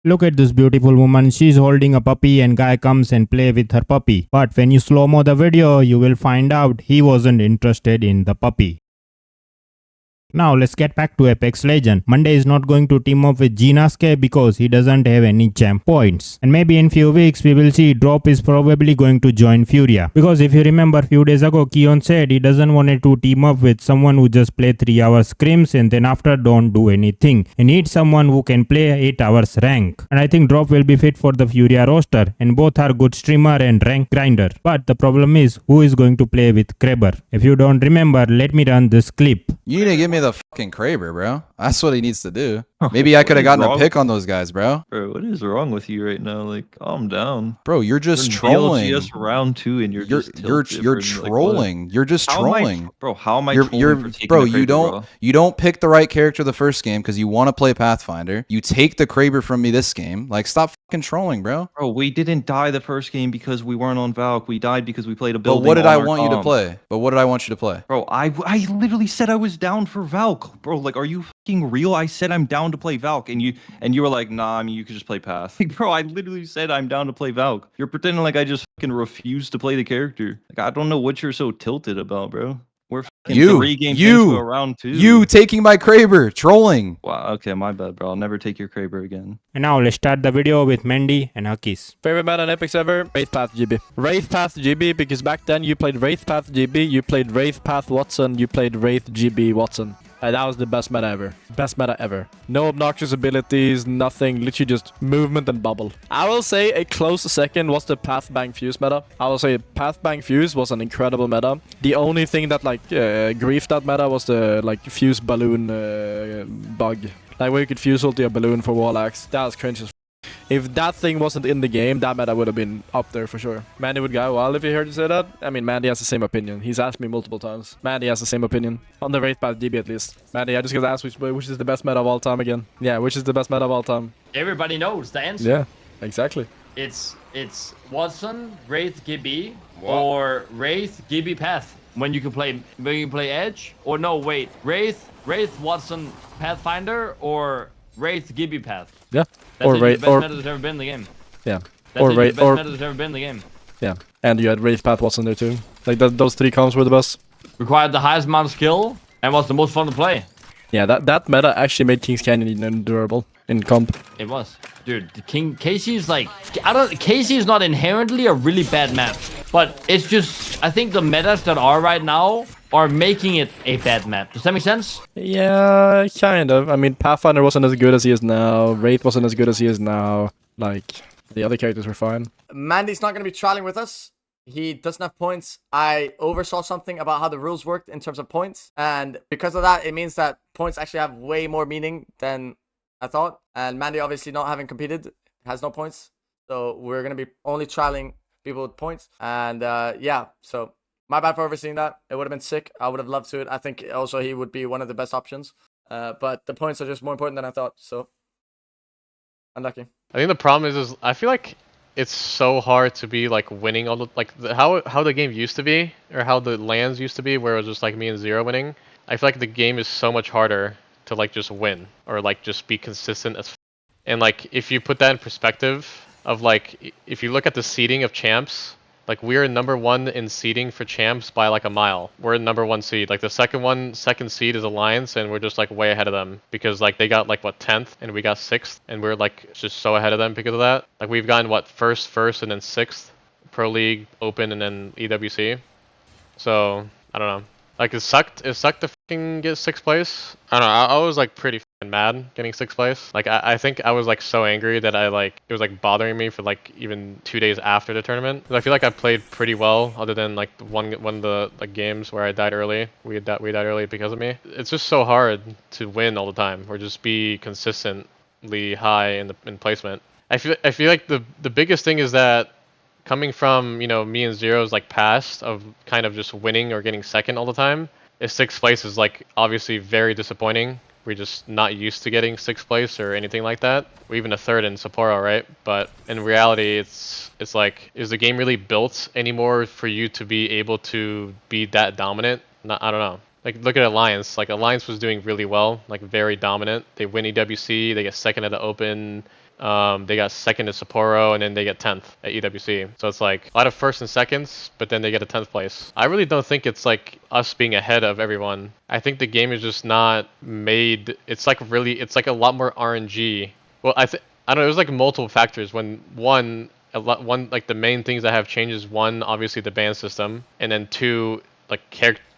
Look at this beautiful woman, she's holding a puppy and guy comes and play with her puppy. But when you slow-mo the video, you will find out he wasn't interested in the puppy. Now let's get back to Apex Legends. Mande is not going to team up with Gnaske because he doesn't have any champ points. And maybe in few weeks we will see Drop is probably going to join Furia. Because if you remember few days ago, Keon said he doesn't want to team up with someone who just play 3 hours scrims and then after don't do anything. He needs someone who can play 8 hours rank. And I think Drop will be fit for the Furia roster. And both are good streamer and rank grinder. But the problem is who is going to play with Kraber. If you don't remember, let me run this clip. You need to give me the fucking Kraber, bro. That's what he needs to do. Maybe I could have gotten a pick on those guys, bro. Bro, what is wrong with you right now? Like, calm down. Bro, you're just trolling. Just round 2 and you're trolling. Like, you're just trolling. Bro, how am I trolling? Bro, you don't pick the right character the first game because you want to play Pathfinder. You take the Kraber from me this game. Like, stop fucking trolling, bro. Bro, we didn't die the first game because we weren't on Valk. We died because we played a building. But what did I want you to play? But what did I want you to play? Bro, I literally said I was down for Valk. Bro, like, are you fucking real? I said I'm down to play Valk, and you were like, nah, I mean, you could just play Path. Like, bro, I literally said I'm down to play Valk. You're pretending like I just fucking refuse to play the character. Like, I don't know what you're so tilted about, bro. We're fucking 3 games into a round 2. You taking my Kraber, trolling. Wow, okay, my bad, bro. I'll never take your Kraber again. And now let's start the video with Mande and Hakis. Favorite meta on Apex ever? Wraith Path GB. Wraith Path GB because back then you played Wraith Path GB, you played Wraith Path Watson, you played Wraith GB Watson. That was the best meta ever. Best meta ever. No obnoxious abilities, nothing, literally just movement and bubble. I will say a close second was the Path Bang Fuse meta. I will say Path Bang Fuse was an incredible meta. The only thing that griefed that meta was the fuse balloon bug. Like where you could fuse ulti a balloon for wall axe. That was cringe as f. If that thing wasn't in the game, that meta would have been up there for sure. Mande would go wild if you heard you say that. I mean, Mande has the same opinion. He's asked me multiple times. Mande has the same opinion. On the Wraith Path GB at least. Mande, I just got asked which is the best meta of all time again. Yeah, which is the best meta of all time. Everybody knows the answer. Yeah, exactly. It's Watson, Wraith, Gibby, or Wraith, Gibby, Path. When you can play Edge, or no, wait, Wraith, Watson, Pathfinder, or Wraith, Gibby, Path. Yeah. That's the best meta that's ever been in the game. Yeah. That's the best meta that's ever been in the game. Yeah. And you had Wraith Path Watson there too. Like those 3 comps were the best. Required the highest amount of skill and was the most fun to play. Yeah, that meta actually made King's Canyon endurable in comp. It was. Dude, Casey is like, Casey is not inherently a really bad map, but it's just, I think the metas that are right now are making it a bad map. Does that make sense? Yeah, kind of. I mean, Pathfinder wasn't as good as he is now. Wraith wasn't as good as he is now. Like, the other characters were fine. Mande's not going to be trialing with us. He doesn't have points. I oversaw something about how the rules worked in terms of points. And because of that, it means that points actually have way more meaning than I thought. And Mande, obviously not having competed, has no points. So we're going to be only trialing people with points. And yeah, so my bad for overseeing that. It would have been sick. I would have loved to. I think also he would be one of the best options. But the points are just more important than I thought. So unlucky. I think the problem is I feel like it's so hard to be like winning all the how the game used to be, or how the LANs used to be, where it was just like me and Zer0 winning. I feel like the game is so much harder to like just win, or like just be consistent as and like if you put that in perspective of like if you look at the seeding of champs, like we're #1 in seeding for champs by like a mile. We're #1 seed. Like the second seed is Alliance, and we're just like way ahead of them because like they got like what 10th and we got 6th, and we're like just so ahead of them because of that. Like we've gotten what first and then 6th, Pro League, Open, and then EWC. So I don't know. Like it sucked to fucking get 6th place. I don't know. I was like pretty fucking mad getting 6th place. Like I think I was like so angry that it was like bothering me for like even 2 days after the tournament. I feel like I played pretty well, other than like one of the like games where I died early. We died early because of me. It's just so hard to win all the time, or just be consistently high in placement. I feel like the biggest thing is that, coming from, you know, me and Zer0's like past of kind of just winning or getting 2nd all the time, is 6th place is like obviously very disappointing. We're just not used to getting 6th place or anything like that. We're even a 3rd in Sapporo, right? But in reality, it's like, is the game really built anymore for you to be able to be that dominant? I don't know. Like look at Alliance. Like Alliance was doing really well, like very dominant. They win EWC, they get 2nd at the Open. They got second to Sapporo, and then they get 10th at EWC. So it's like a lot of first and seconds, but then they get a 10th place. I really don't think it's like us being ahead of everyone. I think the game is just not made. It's like a lot more RNG. Well, I don't know. There's like multiple factors. When one like the main things that have changed is one, obviously the ban system, and then two, like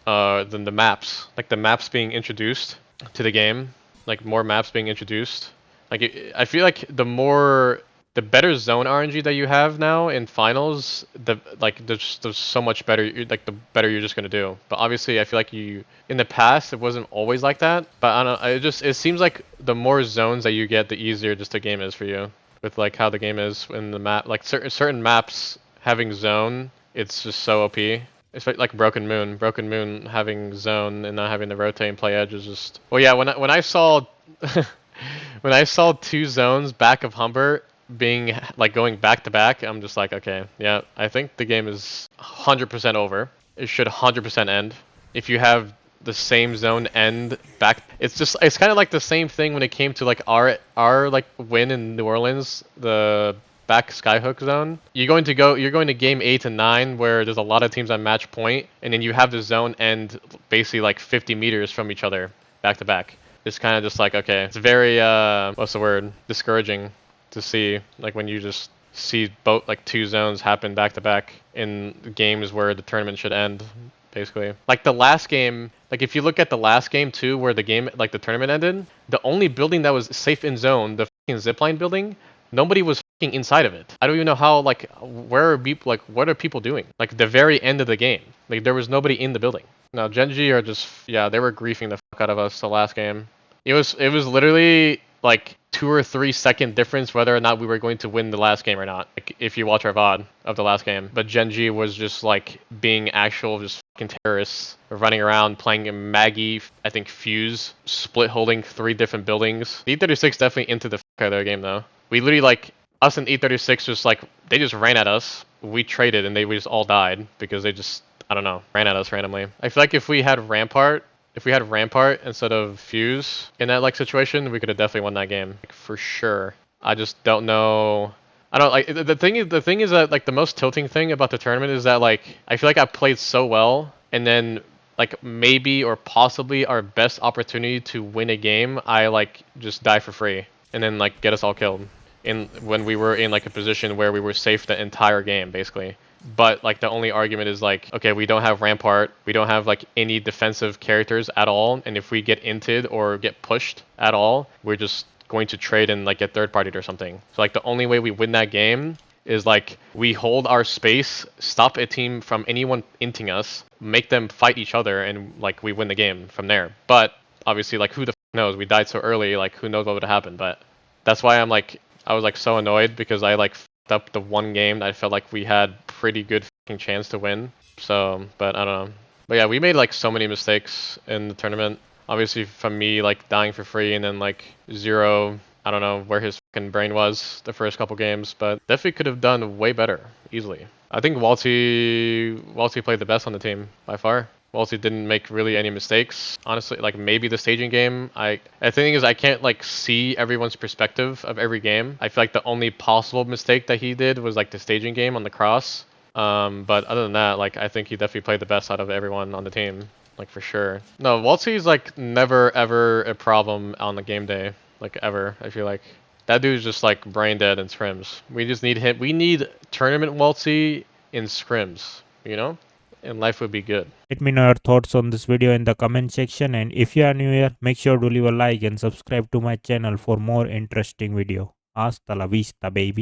then the maps, like the maps being introduced to the game, like more maps being introduced. Like I feel like the better zone RNG that you have now in finals, there's so much better. Like the better you're just gonna do. But obviously, I feel like in the past it wasn't always like that. But I don't know. It seems like the more zones that you get, the easier just the game is for you. With like how the game is in the map, like certain maps having zone, it's just so OP. It's like Broken Moon having zone and not having to rotate and play edge is just. Well, yeah. When I saw. When I saw two zones back of Humber being like going back to back, I'm just like, okay, yeah, I think the game is 100% over. It should 100% end. If you have the same zone end back, it's kind of like the same thing when it came to like our like win in New Orleans, the back skyhook zone. You're going to game 8 and 9 where there's a lot of teams on match point, and then you have the zone end basically like 50 meters from each other back to back. It's kind of just like, okay, it's very, what's the word, discouraging to see, like when you just see both, like two zones happen back to back in games where the tournament should end, basically. Like the last game, like if you look at the last game too, where the game, like the tournament ended, the only building that was safe in zone, the fucking zipline building, nobody was fucking inside of it. I don't even know how, like, where are people, like, what are people doing? Like the very end of the game, like there was nobody in the building. No, Genji are just, yeah, they were griefing the fuck out of us the last game. It was literally like 2 or 3 second difference whether or not we were going to win the last game or not. Like if you watch our VOD of the last game. But Genji was just like being actual just fucking terrorists, running around playing Maggie, I think Fuse, split holding 3 different buildings. iiTzTimmy definitely into the fuck out of their game though. We literally like, us and iiTzTimmy just like, they just ran at us. We traded and we just all died because they just, I don't know, ran at us randomly. I feel like if we had Rampart instead of Fuse in that like situation, we could have definitely won that game, like, for sure. I just don't know. I don't like the thing is that like the most tilting thing about the tournament is that like I feel like I played so well, and then like maybe or possibly our best opportunity to win a game, I like just die for free and then like get us all killed when we were in like a position where we were safe the entire game basically. But like the only argument is like, okay, we don't have Rampart, we don't have like any defensive characters at all, and if we get inted or get pushed at all, we're just going to trade and like get third partied or something. So like the only way we win that game is like we hold our space, stop a team from anyone inting us, make them fight each other, and like we win the game from there. But obviously like who the f knows, we died so early, like who knows what would have happened. But that's why I was like so annoyed because I like f***ed up the one game that I felt like we had pretty good f***ing chance to win. So, but I don't know. But yeah, we made like so many mistakes in the tournament. Obviously from me like dying for free, and then like Zer0, I don't know where his fucking brain was the first couple games, but definitely could have done way better, easily. I think Wxltzy played the best on the team by far. Wxltzy didn't make really any mistakes, honestly. Like maybe the staging game. The thing is I can't like see everyone's perspective of every game. I feel like the only possible mistake that he did was like the staging game on the cross. But other than that, like I think he definitely played the best out of everyone on the team, like for sure. No, Wxltzy's like never ever a problem on the game day, like ever. I feel like that dude's just like brain dead in scrims. We just need him. We need tournament Wxltzy in scrims, you know? And life would be good. Let me know your thoughts on this video in the comment section, and if you are new here, make sure to leave a like and subscribe to my channel for more interesting video. Hasta la vista, baby.